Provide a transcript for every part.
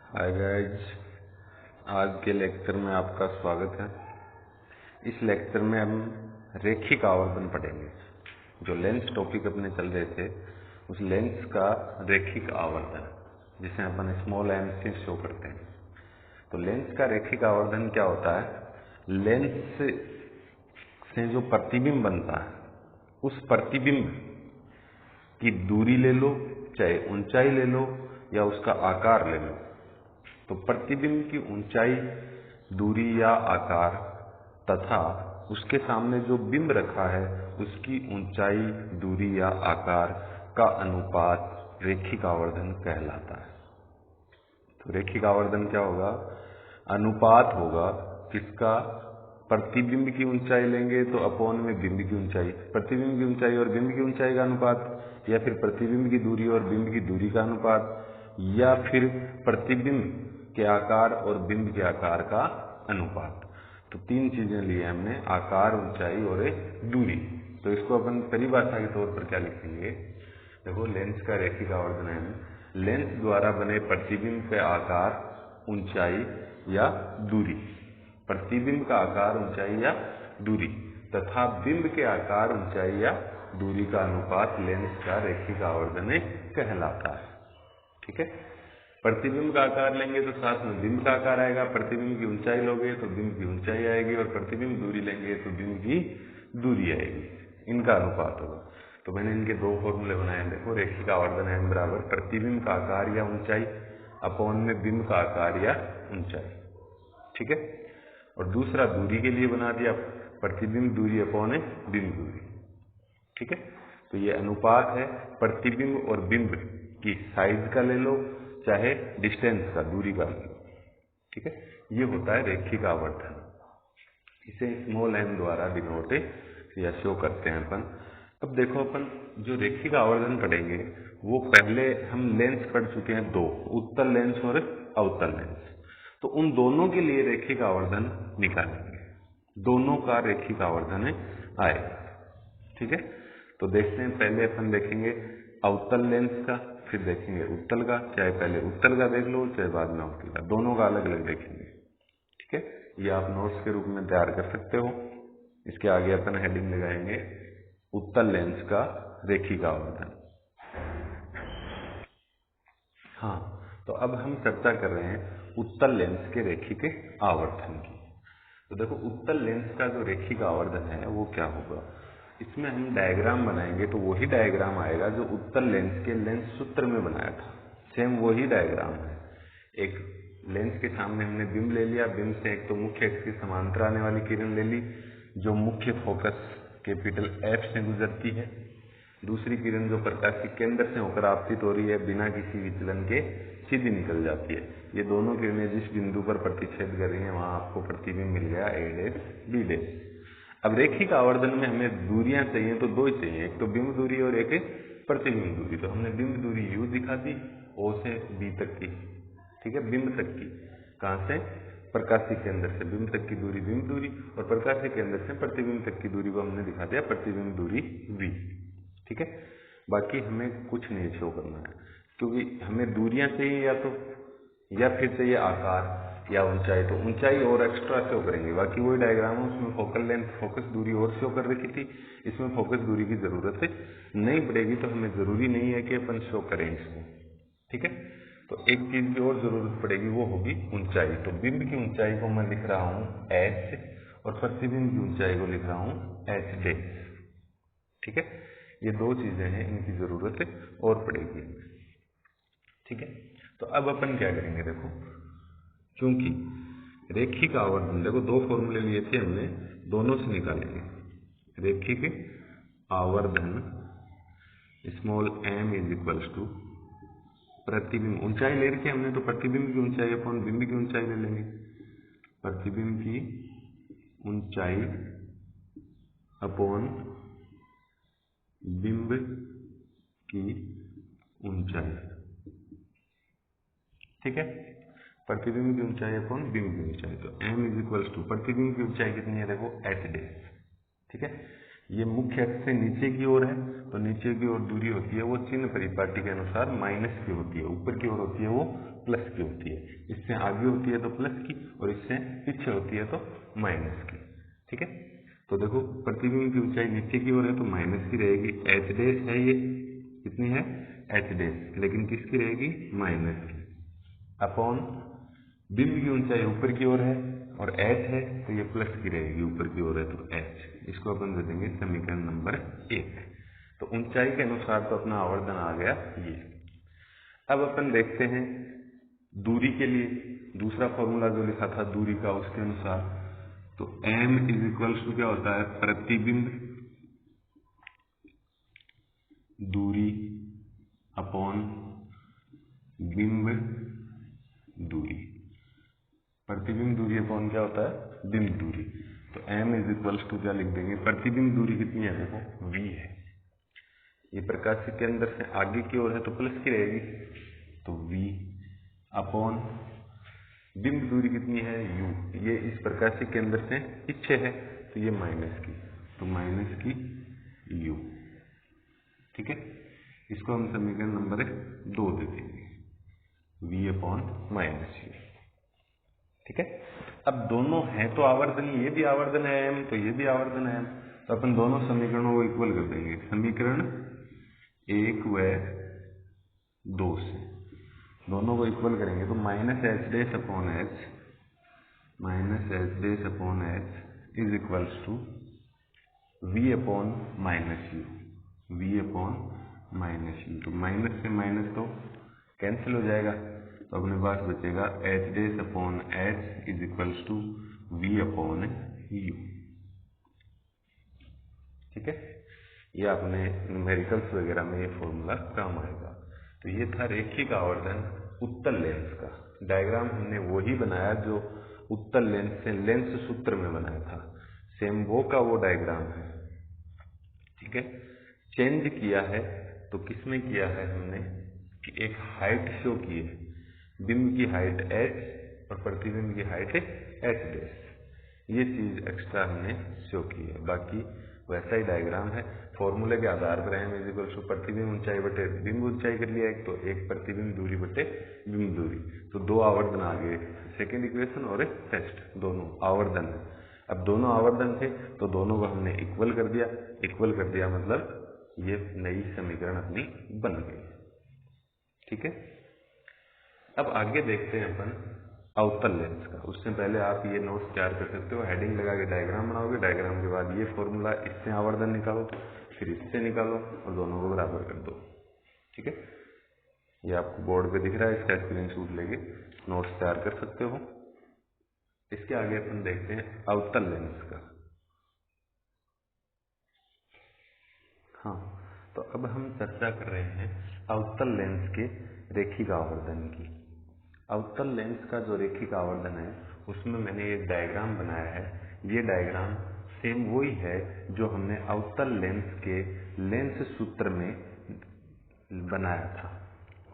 Hi guys, आज के lecture में आपका स्वागत है। इस लेक्चर में हम रेखिक आवर्धन पढ़ेंगे। जो लेंस टॉपिक अपने चल रहे थे, उस लेंस का रेखिक आवर्धन जिसे अपन स्मॉल एम से शो करते हैं। तो लेंस का रेखिक आवर्धन क्या होता है? लेंस से जो प्रतिबिंब बनता है, उस प्रतिबिंब की दूरी ले लो, चाहे ऊंचाई ले लो या उसका आकार ले लो। तो प्रतिबिंब की ऊंचाई, दूरी या आकार तथा उसके सामने जो बिंब रखा है उसकी ऊंचाई, दूरी या आकार का अनुपात रेखिक आवर्धन कहलाता है। तो रेखिक आवर्धन क्या होगा? अनुपात होगा किसका? प्रतिबिंब की ऊंचाई लेंगे तो अपॉन में बिंब की ऊंचाई, प्रतिबिंब की ऊंचाई और बिंब की ऊंचाई का अनुपात, या फिर प्रतिबिंब की दूरी और बिंब की दूरी का अनुपात, या फिर प्रतिबिंब के आकार और बिंब के आकार का अनुपात। तो तीन चीजें ली है हमने, आकार, ऊंचाई और एक दूरी। तो इसको अपन परिभाषा के तौर पर क्या लिखेंगे? देखो, लेंस का रेखिक आवर्धन है लेंस द्वारा बने प्रतिबिंब के आकार, ऊंचाई या दूरी, प्रतिबिंब का आकार, ऊंचाई या दूरी तथा बिंब के आकार, ऊंचाई या दूरी का अनुपात लेंस का रेखिक आवर्धन कहलाता है। ठीक है, प्रतिबिंब का आकार लेंगे तो साथ में बिंब का आकार आएगा, प्रतिबिंब की ऊंचाई लोगे तो बिंब की ऊंचाई आएगी, और प्रतिबिंब दूरी लेंगे तो बिंब की दूरी आएगी। इनका अनुपात होगा। तो मैंने इनके दो फॉर्मूले बनाए हैं। देखो, रेखिक आवर्धन m बराबर प्रतिबिंब का आकार या ऊंचाई अपॉन में बिंब का आकार या ऊंचाई। ठीक है, और दूसरा दूरी के लिए बना दिया, प्रतिबिंब दूरी अपॉन बिंब दूरी। ठीक है, तो ये अनुपात है प्रतिबिंब और बिंब की साइज का ले लो, चाहे डिस्टेंस का, दूरी का ले लो। ठीक है, ये होता है रेखिक आवर्धन। इसे स्मॉल m द्वारा डिनोट या शो करते हैं अपन। अब देखो, अपन जो रेखिक आवर्धन पढ़ेंगे वो पहले हम लेंस पढ़ चुके हैं दो, उत्तल लेंस और अवतल लेंस। तो उन दोनों के लिए रेखिक आवर्धन निकालेंगे, दोनों का रेखिक आवर्धन आएगा। ठीक है, तो देखते हैं। पहले अपन देखेंगे अवतल लेंस का, फिर देखेंगे उत्तल का। चाहे पहले उत्तल का देख लो, चाहे बाद में अवतल का, दोनों का अलग अलग देखेंगे। ठीक है, ये आप नोट्स के रूप में तैयार कर सकते हो। इसके आगे अपन हेडिंग लगाएंगे उत्तल लेंस का रेखिक आवर्धन। हाँ, तो अब हम चर्चा कर रहे हैं उत्तल लेंस के रेखिक आवर्धन की। तो देखो, उत्तल लेंस का जो रेखिक आवर्धन है वो क्या होगा? इसमें हम डायग्राम बनाएंगे तो वही डायग्राम आएगा जो उत्तल लेंस के लेंस सूत्र में बनाया था। सेम वही डायग्राम है। एक लेंस के सामने हमने बिंब ले लिया, बिंब से एक तो मुख्य अक्ष की समांतर आने वाली किरण ले ली जो मुख्य फोकस कैपिटल F से गुजरती है। दूसरी किरण जो प्रकाश के केंद्र से होकर आपतित हो रही है, बिना किसी विचलन के सीधी निकल जाती है। ये दोनों किरणें जिस बिंदु पर प्रतिच्छेद कर रही हैं वहां आपको प्रतिबिंब मिल गया A', B'। अब रेखिक आवर्धन में हमें दूरियां चाहिए तो दो ही चाहिए, एक तो बिंब दूरी और एक प्रतिबिंब दूरी। तो हमने बिंब दूरी U दिखा दी, O से B तक की। ठीक है, बिंब तक की। कहां से? प्रकाशी केंद्र से बिंब तक की दूरी बिंब दूरी, और प्रकाशी केंद्र से प्रतिबिंब तक की दूरी को हमने दिखा दिया प्रतिबिंब दूरी V। ठीक है, बाकी हमें कुछ नहीं शो करना है, क्योंकि हमें दूरियां चाहिए या फिर चाहिए आकार या ऊंचाई। तो ऊंचाई और एक्स्ट्रा शो करेंगे, बाकी वही डायग्राम है। उसमें फोकल लेंथ, फोकस दूरी और शो कर रखी थी, इसमें फोकस दूरी की जरूरत नहीं पड़ेगी। तो हमें जरूरी नहीं है कि अपन शो करें इसको। ठीक है, तो एक चीज की और जरूरत पड़ेगी, वो होगी ऊंचाई। तो बिंब की ऊंचाई को मैं लिख रहा हूं h, और प्रतिबिंब की ऊंचाई को लिख रहा हूं h'। ठीक है, ये दो चीजें हैं, इनकी जरूरत और पड़ेगी। ठीक है, तो अब अपन क्या करेंगे? देखो, क्योंकि रेखिक आवर्धन, देखो दो फॉर्मूले लिए थे हमने, दोनों से निकालेंगे। रेखिक आवर्धन small m is equals to प्रतिबिंब, ऊंचाई ले रखी हमने तो प्रतिबिंब की ऊंचाई अपॉन बिंब की ऊंचाई ले लेंगे। प्रतिबिंब की ऊंचाई अपॉन बिंब की ऊंचाई। ठीक है, प्रतिबिंब की ऊंचाई अपॉन बिंब की ऊंचाई। तो m इज इक्वल्स टू प्रतिबिंब की ऊंचाई कितनी है? देखो h'। ठीक है, ये मुख्य अक्ष से नीचे की ओर है, तो नीचे की ओर दूरी होती है वो चिन्ह परिपाटी के अनुसार माइनस की होती है, ऊपर की ओर होती है वो प्लस की होती है, इससे आगे होती है तो प्लस की, और इससे पीछे होती है तो माइनस की। ठीक है, तो देखो प्रतिबिंब की ऊंचाई नीचे की ओर है तो माइनस की रहेगी, एच डैश है ये, कितनी है एच डैश, लेकिन किसकी रहेगी माइनस की, अपॉन बिंब की ऊंचाई ऊपर की ओर है और एच है तो ये प्लस की रहेगी, ऊपर की ओर है तो एच। इसको अपन दे देंगे समीकरण नंबर 1। तो ऊंचाई के अनुसार तो अपना आवर्धन आ गया ये। अब अपन देखते हैं दूरी के लिए दूसरा फॉर्मूला जो लिखा था दूरी का, उसके अनुसार तो m इज इक्वल्स टू क्या होता है, प्रतिबिंब दूरी अपॉन बिंब दूरी। प्रतिबिंब दूरी अपॉन क्या होता है, बिंब दूरी। तो m इज इक्वल्स टू क्या लिख देंगे, प्रतिबिंब दूरी कितनी है देखो v है, ये प्रकाश के अंदर से आगे की ओर है तो प्लस की रहेगी तो v अपॉन बिंब दूरी कितनी है u, ये इस प्रकाश के अंदर से पीछे है तो ये माइनस की, तो माइनस की u। ठीक है, इसको हम समीकरण नंबर 2 दे देंगे, v अपॉन माइनस u। ठीक है, अब दोनों हैं तो आवर्धन, ये भी आवर्धन है m तो ये भी आवर्धन है m, तो अपन दोनों समीकरणों को इक्वल कर देंगे, समीकरण 1 व 2 से दोनों को इक्वल करेंगे तो minus h dash upon h, minus h dash upon h is equals to v upon minus u, v upon minus u. तो माइनस से माइनस तो कैंसिल हो जाएगा, तो अपने पास बचेगा h dash upon h is equals to v upon u. ठीक है, ये अपने न्यूमेरिकल्स वगैरह में ये फॉर्मूला काम आएगा। तो ये था रेखिक आवर्धन उत्तल लेंस का डायग्राम, हमने वही बनाया जो उत्तल लेंस से लेंस सूत्र में बनाया था, सेम वो का वो डायग्राम है। ठीक है, चेंज किया है तो किसमें किया है हमने कि एक हाइट शो की है, बिंब की हाइट h और प्रतिबिंब की हाइट h डैश, ये चीज एक्स्ट्रा हमने शो की है, बाकी वैसा ही डायग्राम है। फॉर्मूले के आधार पर m इज इक्वल टू प्रतिबिंब ऊंचाई बटे बिंब ऊंचाई कर लिया एक, तो एक प्रतिबिंब दूरी बटे बिंब दूरी, तो दो आवर्धन आ गए, सेकेंड इक्वेशन और एक फर्स्ट, दोनों आवर्धन है। अब दोनों आवर्धन थे तो दोनों को हमने इक्वल कर दिया, इक्वल कर दिया मतलब ये नई समीकरण अपनी बन गई। ठीक है, अब आगे देखते हैं अपन अवतल लेंस का। उससे पहले आप ये नोट्स तैयार कर सकते हो, हेडिंग लगा के डायग्राम बनाओगे, डायग्राम के बाद ये फॉर्मूला, इससे आवर्धन निकालो, फिर इससे निकालो और दोनों को बराबर कर दो। ठीक है, ये आपको बोर्ड पे दिख रहा है, इसका स्क्रीनशॉट लेके नोट्स तैयार कर सकते हो। इसके आगे अपन देखते हैं अवतल लेंस का। हाँ, तो अब हम चर्चा कर रहे हैं अवतल लेंस के रेखिक आवर्धन की। अवतल लेंस का जो रेखिक आवर्धन है उसमें मैंने एक डायग्राम बनाया है, ये डायग्राम सेम वही है जो हमने अवतल लेंस के लेंस सूत्र में बनाया था,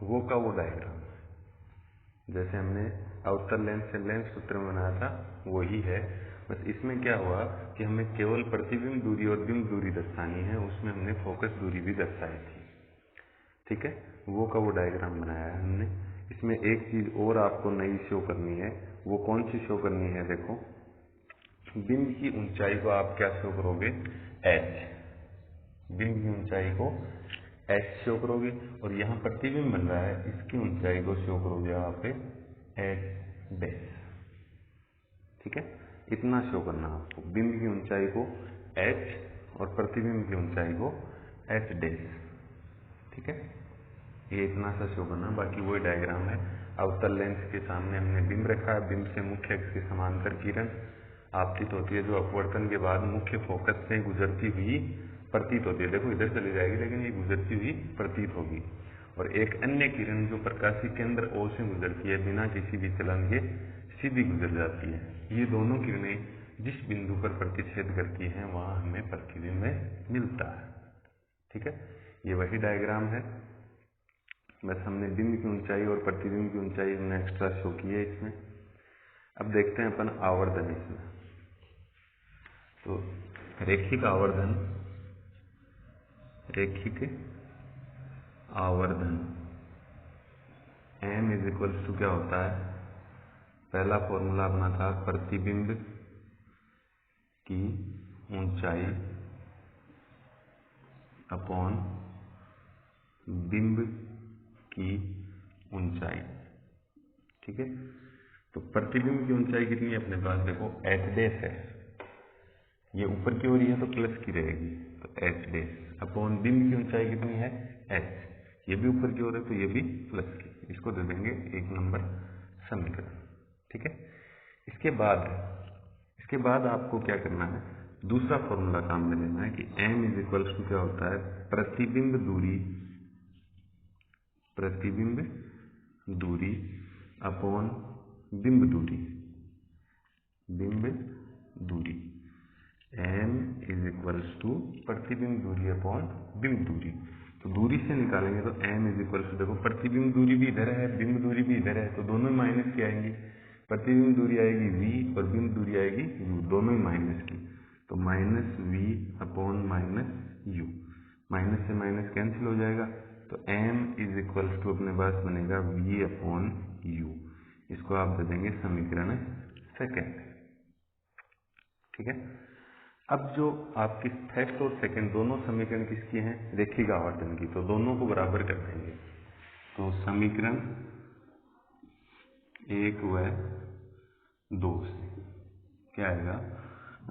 वो का वो डायग्राम, जैसे हमने अवतल लेंस से लेंस सूत्र में बनाया था वही है। बस इसमें क्या हुआ कि हमें केवल प्रतिबिंब दूरी और बिंब दूरी दर्शानी है, उसमें हमने फोकस दूरी भी दर्शाई थी। ठीक है, वो का वो डायग्राम बनाया है हमने। इसमें एक चीज और आपको नई शो करनी है, वो कौन सी शो करनी है, देखो बिंब की ऊंचाई को आप क्या शो करोगे, h, बिंब की ऊंचाई को h शो करोगे, और यहाँ प्रतिबिंब बन रहा है इसकी ऊंचाई को शो करोगे यहाँ पे h डैश। ठीक है, इतना शो करना आपको, बिंब की ऊंचाई को h और प्रतिबिंब की ऊंचाई को h डैश। ठीक है, ये इतना सा शो करना, बाकी वही डायग्राम है। अवतल लेंस के सामने हमने बिंब रखा है, बिंब से मुख्य अक्ष के समांतर किरण आपतित होती है, जो अपवर्तन के बाद मुख्य फोकस से गुजरती हुई प्रतीत होती है। देखो इधर चली जाएगी लेकिन ये गुजरती हुई प्रतीत होगी, और एक अन्य किरण जो प्रकाशी केंद्र O से गुजरती है बिना किसी विचलन के सीधी गुजर जाती है। ये दोनों किरणें जिस बिंदु पर प्रतिच्छेद करती हैं वहां हमें प्रतिबिंब मिलता है। ठीक है, ये वही डायग्राम है, बस हमने बिंब की ऊंचाई और प्रतिबिंब की ऊंचाई हमने एक्स्ट्रा शो की है इसमें। अब देखते हैं अपन आवर्धन इसमें। तो रेखिक आवर्धन, रेखिक आवर्धन m इज इक्वल्स टू क्या होता है, पहला फॉर्मूला अपना था प्रतिबिंब की ऊंचाई अपॉन बिंब की ऊंचाई। ठीक है, तो प्रतिबिंब की ऊंचाई कितनी है अपने पास, देखो h डैश है, ये ऊपर की ओर ही है तो प्लस की रहेगी, तो h डैश अपॉन बिंब की ऊंचाई कितनी है h, ये भी ऊपर की ओर है तो ये भी प्लस की, इसको दे देंगे 1 नंबर समीकरण। ठीक है, इसके बाद आपको क्या करना है, दूसरा फॉर्मूला काम में लेना है कि m इज इक्वल्स टू क्या होता है, प्रतिबिंब दूरी अपॉन बिंब दूरी m इज इक्वल्स टू प्रतिबिंब दूरी अपॉन बिंब दूरी। तो दूरी से निकालेंगे तो m इज इक्वल्स टू, देखो प्रतिबिंब दूरी भी इधर है, बिंब दूरी भी इधर है, तो दोनों ही माइनस की आएंगी, प्रतिबिंब दूरी आएगी v और बिंब दूरी आएगी u, दोनों ही माइनस की, तो minus v upon minus u, minus से माइनस कैंसिल हो जाएगा, तो m इज इक्वल्स टू अपने पास बनेगा v अपॉन u, इसको आप दे देंगे समीकरण सेकेंड। ठीक है, अब जो आपकी फर्स्ट और सेकंड दोनों समीकरण किसकी हैं, रेखिक आवर्तन की, तो दोनों को बराबर कर देंगे, तो समीकरण 1 व 2 से क्या आएगा,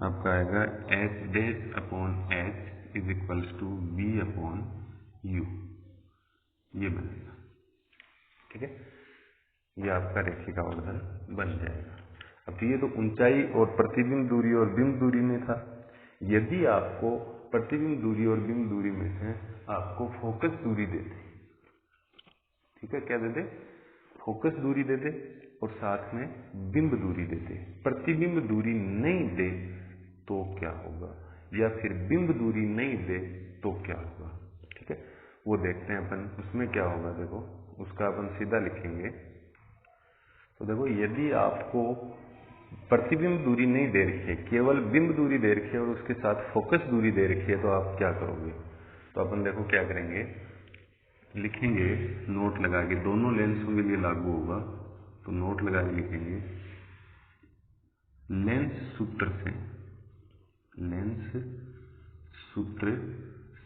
आपका आएगा h dash upon h is equals to v upon u, ये बनेगा। ठीक है, ये आपका रेखिक आवर्तन बन जाएगा। अब ये तो ऊंचाई और प्रतिबिंब दूरी और बिंब दूरी में था, यदि आपको प्रतिबिंब दूरी और बिंब दूरी में से आपको फोकस दूरी देते, ठीक है, क्या देते, फोकस दूरी देते और साथ में बिंब दूरी देते, प्रतिबिंब दूरी नहीं दे तो क्या होगा, या फिर बिंब दूरी नहीं दे तो क्या होगा। ठीक है, वो देखते हैं अपन, उसमें क्या होगा, देखो उसका अपन सीधा लिखेंगे। तो देखो यदि आपको प्रतिबिंब दूरी नहीं दे रखी है, केवल बिंब दूरी दे रखी है और उसके साथ फोकस दूरी दे रखी है, तो आप क्या करोगे, तो अपन देखो क्या करेंगे, लिखेंगे नोट लगा के, दोनों लेंसों के लिए लागू होगा, तो नोट लगा के लिखेंगे लेंस सूत्र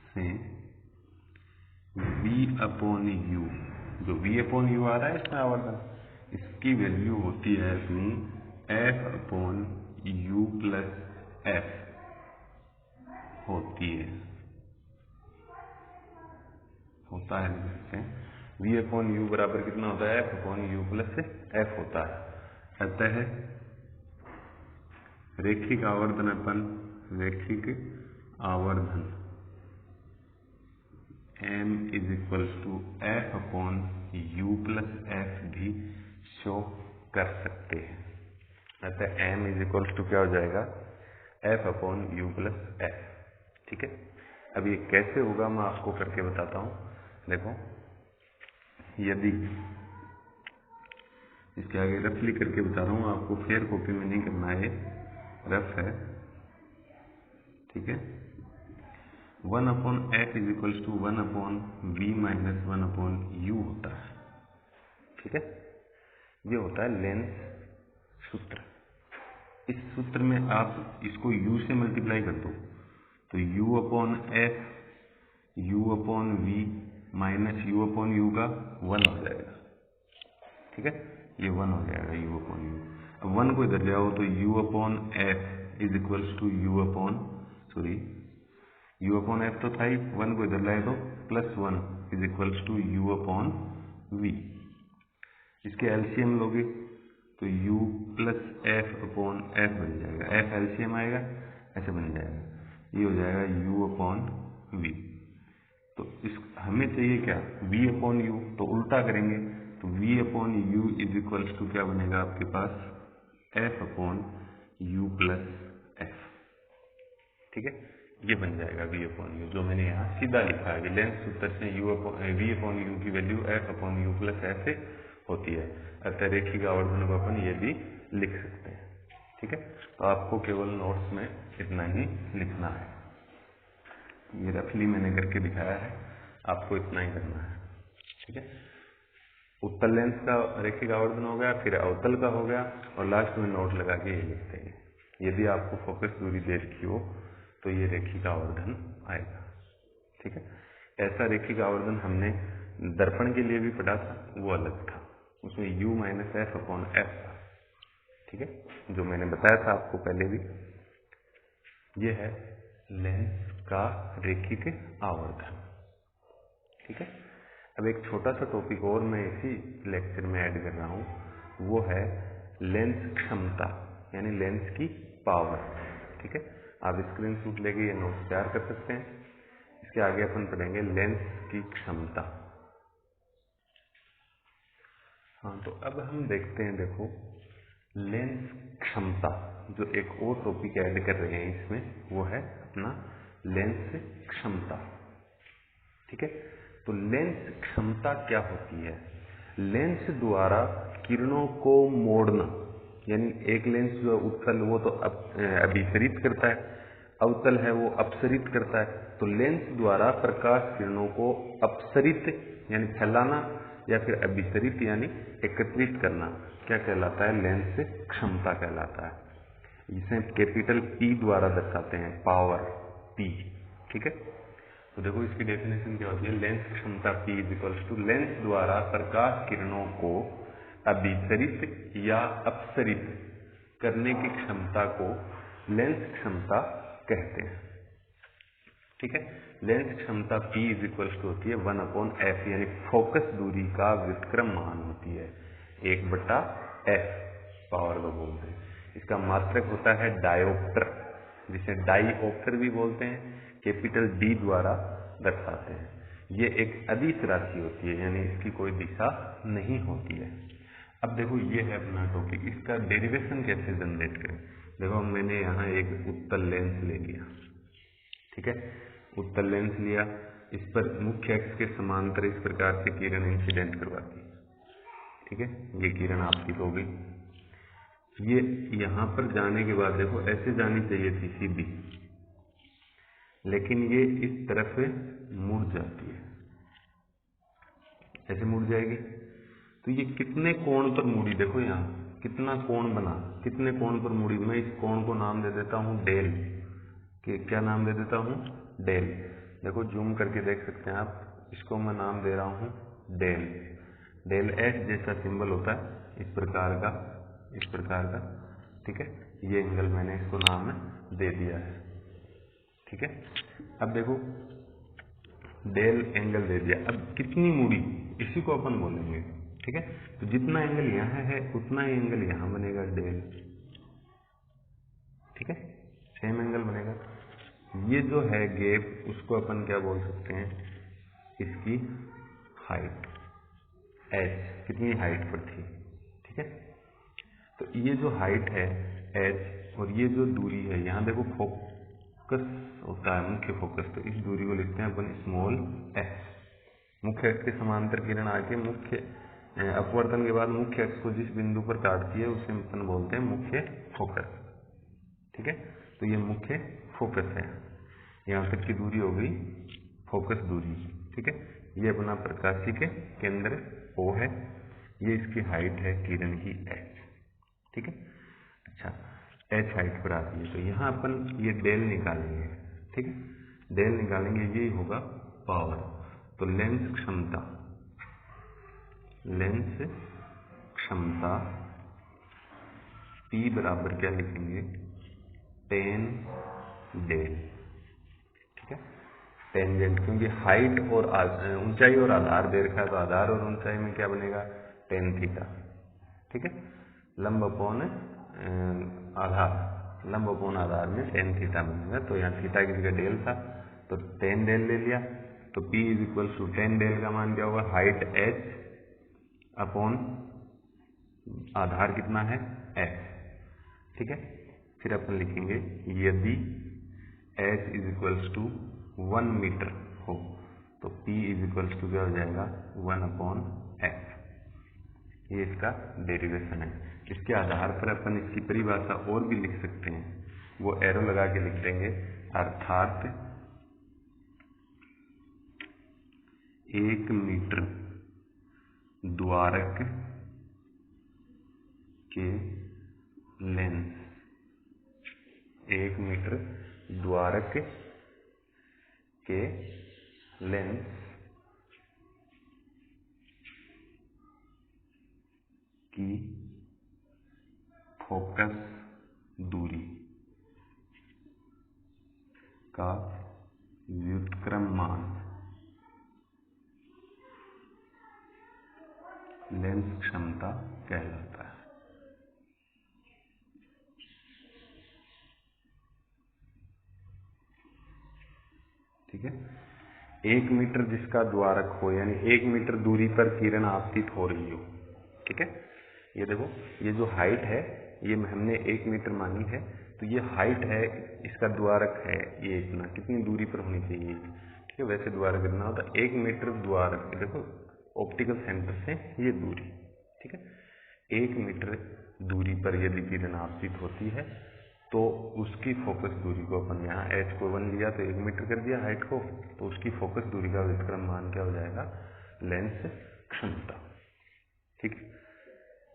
से v अपॉन u, जो v अपॉन u आ रहा है इसमें आवर्तन, इसकी वैल्यू होती है अपनी f upon u plus f होती है, होता है लिखते हैं, v अपॉन u बराबर कितना होता है, f upon u plus f होता है। अतः रेखिक आवर्धन m is equals to f upon u plus f भी शो कर सकते हैं। अतः m इज इक्वल्स टू क्या हो जाएगा, f upon u plus f। ठीक है, अब ये कैसे होगा मैं आपको करके बताता हूँ। देखो यदि इसके आगे रफली करके बता रहा हूँ, आपको फेयर कॉपी में नहीं करना है, रफ है। ठीक है, 1 upon f is equals to 1 upon v minus 1 upon u होता है। ठीक है, ये होता है लेंस सूत्र। इस सूत्र में आप इसको u से मल्टीप्लाई कर दो, तो u upon f u upon v minus u upon u का 1 हो जाएगा। ठीक है, ये 1 हो जाएगा u अपॉन u। अब 1 को इधर ले आओ तो u upon f is equals to u upon f तो था ही, 1 को इधर लाए तो plus 1 is equals to u upon v। इसके एलसीएम लोगे तो u plus f upon f बन जाएगा, f एलसीएम आएगा ऐसे बन जाएगा, ये हो जाएगा u अपॉन v। तो इस हमें चाहिए क्या, v अपॉन u, तो उल्टा करेंगे तो v upon u is equals to क्या बनेगा आपके पास, f upon u plus f। ठीक है, ये बन जाएगा v अपॉन u, जो मैंने यहाँ सीधा लिखा है, लेंस सूत्र से v अपॉन u की value f upon u plus f से होती है। अतः रेखिक आवर्धन को अपन ये भी लिख सकते हैं। ठीक है, तो आपको केवल नोट्स में इतना ही लिखना है, ये रफली मैंने करके दिखाया है, आपको इतना ही करना है। ठीक है, उत्तल लेंस का रेखिक आवर्धन हो गया, फिर अवतल का हो गया, और लास्ट में नोट लगा के ये लिखते हैं। यदि आपको फोकस दूरी दे रखी हो तो ये रेखिक आवर्धन आएगा। ठीक है, ऐसा रेखिक आवर्धन हमने दर्पण के लिए भी पढ़ा था, वो अलग था, उसमें u - f/f था। ठीक है, जो मैंने बताया था आपको पहले भी। ये है लेंस का रेखिक आवर्धन। ठीक है, अब एक छोटा सा टॉपिक और मैं इसी लेक्चर में ऐड कर रहा हूँ, वो है लेंस क्षमता, यानी लेंस की पावर। ठीक है, आप स्क्रीनशॉट लेके ये नोट्स तैयार कर सकते हैं। इसके आगे अपन पढ़ेंगे लेंस की क्षमता। हाँ, तो अब हम देखते हैं, देखो लेंस क्षमता, जो एक और टॉपिक ऐड कर रहे हैं इसमें, वो है अपना लेंस क्षमता। ठीक है, तो लेंस क्षमता क्या होती है? लेंस द्वारा किरणों को मोड़ना, यानी एक लेंस जो उत्तल वो तो अभिसरित करता है, अवतल है वो अपसरित करता है। तो लेंस द्वारा प्रकाश किरणों को अपसरित यानी फैलाना, या फिर अभिसरित यानी एकत्रित करना, क्या कहलाता है? लेंस क्षमता कहलाता है। इसे कैपिटल P द्वारा दर्शाते हैं, पावर P। ठीक है, तो देखो इसकी डेफिनेशन क्या होती है? लेंस क्षमता P = लेंस द्वारा प्रकाश किरणों को अभिसरित या अपसरित करने की क्षमता को लेंस क्षमता कहते हैं। ठीक है, लेंस क्षमता P होती है 1/f, यानी फोकस दूरी का व्युत्क्रम मान होती है 1/f, पावर को बोलते हैं। इसका मात्रक होता है डायोप्टर, जिसे डाईओप्टर भी बोलते हैं, कैपिटल D द्वारा दर्शाते हैं। ये एक अदिश राशि होती है, यानी इसकी कोई दिशा नहीं होती है। अब देखो ये है अपना टॉपिक, इसका डेरिवेशन कैसे जनरेट करें। देखो मैंने यहाँ एक उत्तल लेंस ले लिया। ठीक है, उत्तल लेंस लिया, इस पर मुख्य अक्ष के समांतर इस प्रकार से किरण इंसिडेंट करवाती है। ठीक है, ये किरण आपकी हो गई। ये यहाँ पर जाने के बाद देखो ऐसे जानी चाहिए थी सीधी, लेकिन ये इस तरफ मुड़ जाती है, ऐसे मुड़ जाएगी। तो ये कितने कोण पर मुड़ी, देखो यहाँ कितना कोण बना, कितने कोण पर मुड़ी। मैं इस कोण को नाम दे देता हूँ डेल, कि क्या नाम दे देता हूँ? डेल। देखो जूम करके देख सकते हैं आप, इसको मैं नाम दे रहा हूँ डेल। डेल एच जैसा सिंबल होता है, इस प्रकार का, इस प्रकार का। ठीक है, ये एंगल मैंने इसको नाम दे दिया है। ठीक है, अब देखो डेल एंगल दे दिया, अब कितनी मुड़ी, इसी को अपन बोलेंगे। ठीक है, तो जितना एंगल यहाँ है उतना ही एंगल यहाँ बनेगा डेल। ठीक है, सेम एंगल बनेगा। ये जो है गैप, उसको अपन क्या बोल सकते हैं? इसकी हाइट, h, कितनी हाइट पर थी। ठीक है, तो ये जो हाइट है h, और ये जो दूरी है, यहाँ देखो फोकस होता है, मुख्य फोकस, तो इस दूरी को लिखते हैं अपन स्मॉल s। मुख्य अक्ष के समांतर किरण आके मुख्य अपवर्तन के बाद मुख्य अक्ष को जिस बिंदु पर काटती है उसे अपन बोलते हैं मुख्य फोकस। ठीक है, तो ये मुख्य फोकस है, यहाँ तक की दूरी हो गई फोकस दूरी। ठीक है, ये अपना प्रकाशी के केंद्र O है, ये इसकी हाइट है किरण की h। ठीक है, अच्छा h हाइट पर आती है, तो यहाँ अपन ये डेल निकालेंगे। ठीक है, डेल निकालेंगे, यही होगा पावर। तो लेंस क्षमता, लेंस क्षमता P बराबर क्या लिखेंगे? 10 डेल। ठीक है, टेंजेंट, क्योंकि हाइट और ऊंचाई और आधार दे रखा है, तो आधार और ऊंचाई में क्या बनेगा? tan theta. ठीक है, लंब अपॉन आधार, लंब अपॉन आधार में tan थीटा बनेगा। तो यहाँ थीटा की जगह डेल था, तो tan डेल ले लिया। तो P = 10 डेल का मान क्या होगा? हाइट h अपॉन आधार कितना है? h। ठीक है, फिर अपन लिखेंगे यदि h = 1 मीटर हो तो P = क्या हो जाएगा? 1/f। ये इसका डेरिवेशन है। इसके आधार पर अपन इसकी परिभाषा और भी लिख सकते हैं, वो एरो लगा के लिख देंगे, अर्थात 1 मीटर द्वारक के लेंस, 1 मीटर द्वारक के लेंस की फोकस दूरी का व्युत्क्रम मान लेंस क्षमता कहलाता है। ठीक है, 1 मीटर जिसका द्वारक हो, यानी 1 मीटर दूरी पर किरण आपतित हो रही हो। ठीक है, ये देखो, ये जो हाइट है ये हमने 1 मीटर मानी है, तो ये हाइट है, इसका द्वारक है ये इतना, कितनी दूरी पर होनी चाहिए। ठीक है, वैसे द्वारक कितना होता है, 1 मीटर द्वारक, देखो ऑप्टिकल सेंटर से ये दूरी। ठीक है, 1 मीटर दूरी पर यदि किरण आपतित होती है तो उसकी फोकस दूरी को अपन यहाँ h को 1 लिया तो 1 मीटर कर दिया हाइट को, तो उसकी फोकस दूरी का व्युत्क्रम मान क्या हो जाएगा, लेंस क्षमता। ठीक है,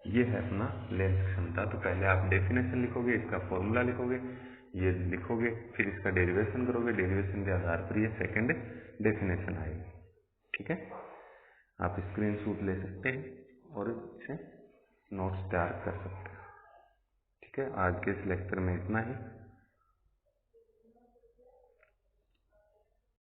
ये है अपना लेंस क्षमता। तो पहले आप डेफिनेशन लिखोगे, इसका फॉर्मूला लिखोगे, ये लिखोगे, फिर इसका डेरिवेशन करोगे, डेरिवेशन के आधार पर ये सेकंड डेफिनेशन आएगी। ठीक है, आप स्क्रीनशॉट ले सकते हैं और इसे नोट्स तैयार कर सकते हैं। ठीक है, आज के इस लेक्चर में इतना ही।